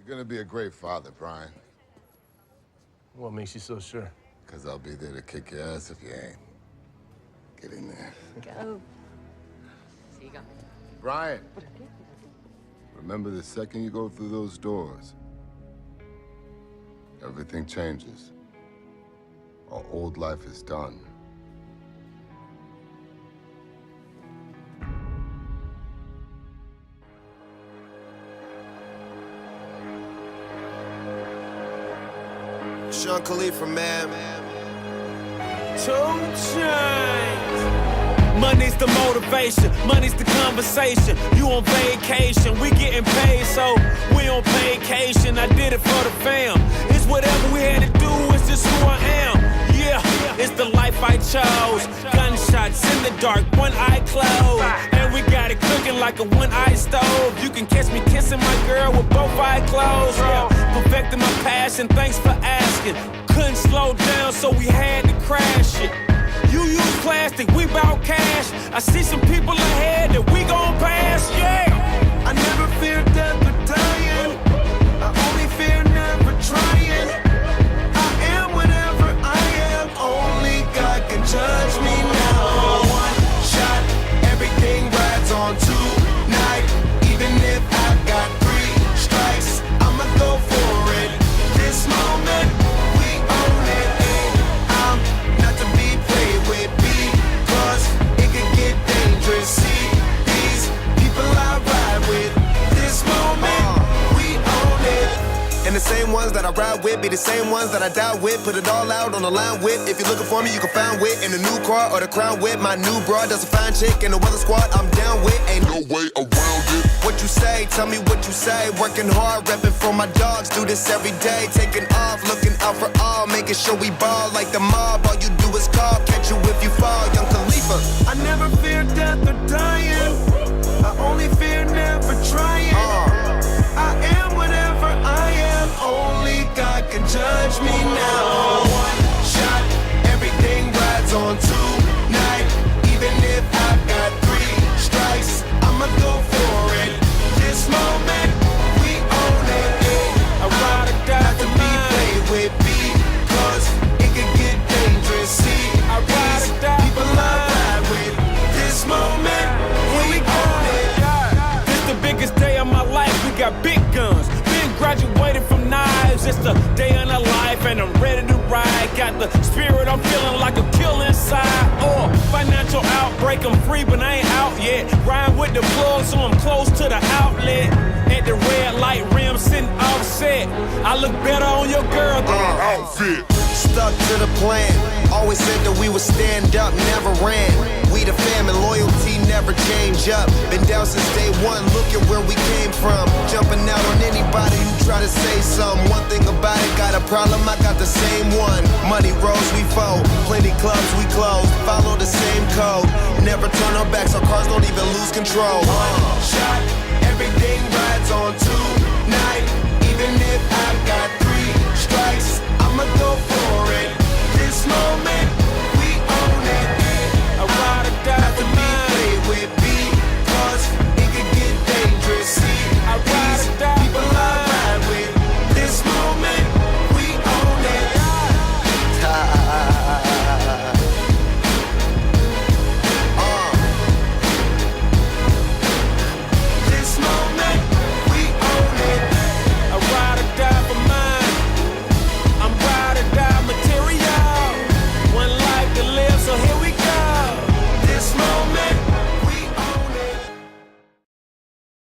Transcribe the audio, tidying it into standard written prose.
gonna be a great father, Brian. What makes you so sure? Because I'll be there to kick your ass if you ain't. Get in there. Go. Siga. Brian, remember the second you go through those doors, everything changes. Our old life is done. Sean Khalifa, man. 2 Chainz. Money's the motivation, money's the conversation. You on vacation, we getting paid, so we on vacation. I did it for the fam. It's whatever we had to do, it's just who I am. Yeah, it's the life I chose. Gunshots in the dark, one eye closed. And we got it cooking like a one-eye stove. You can catch me kissing my girl with both eyes closed. Yeah, perfecting my passion, thanks for asking. Couldn't slow down, so we had to crash it. You use plastic, we bout cash. I see some people ahead that we gon' pass, yeah. I never fear death or dying. I only fear never trying. I am whatever I am. Only God can judge me now. One shot, everything rides on tonight. Even if I got 3 strikes, I'ma go for it. This moment, we own it. I'm not to be played with because it could get dangerous. See these people I ride with. This moment, we own it. And the same ones that I ride with be the same ones that I die with. Put it all out on the line with. If you're looking for me, you can find wit in the new car or the crown with. My new broad does a fine chick in the weather squad. I'm down with. Ain't no way around it. What you say? Tell me what you say. Working hard, repping for my dogs. Do this every day. Taking off, looking out for all. Making sure we ball like the mob. All you do is call. Catch you if you fall. Young Khalifa. I never fear death or dying. I only fear never trying. I am whatever I am. Only God can judge me now. One shot, everything rides on tonight. Even if I've got 3 strikes, I'ma go for it. This moment, we own it. I ride or die Not to be played with because it could get dangerous. See, I ride or die people I ride with. This moment, we own it. This the biggest day of my life, we got big guns. Been graduated from knives, it's the day of the life and I'm ready to ride. Got the spirit, I'm feeling like a kill inside. Financial outbreak, I'm free but I ain't out yet. Ride with the plug so I'm close to the outlet. At the red light rim sitting offset. I look better on your girl than an outfit. Stuck to the plan. Always said that we would stand up, never ran. We the fam and loyalty never change up. Been down since day one, look at where we came from. Jumping out on anybody who try to say something. One thing about it, got a problem, I got the same one. Money rolls, we fold. Plenty clubs, we close. Follow the same code. Never turn our backs, our cars don't even lose control. One shot, everything rides on 2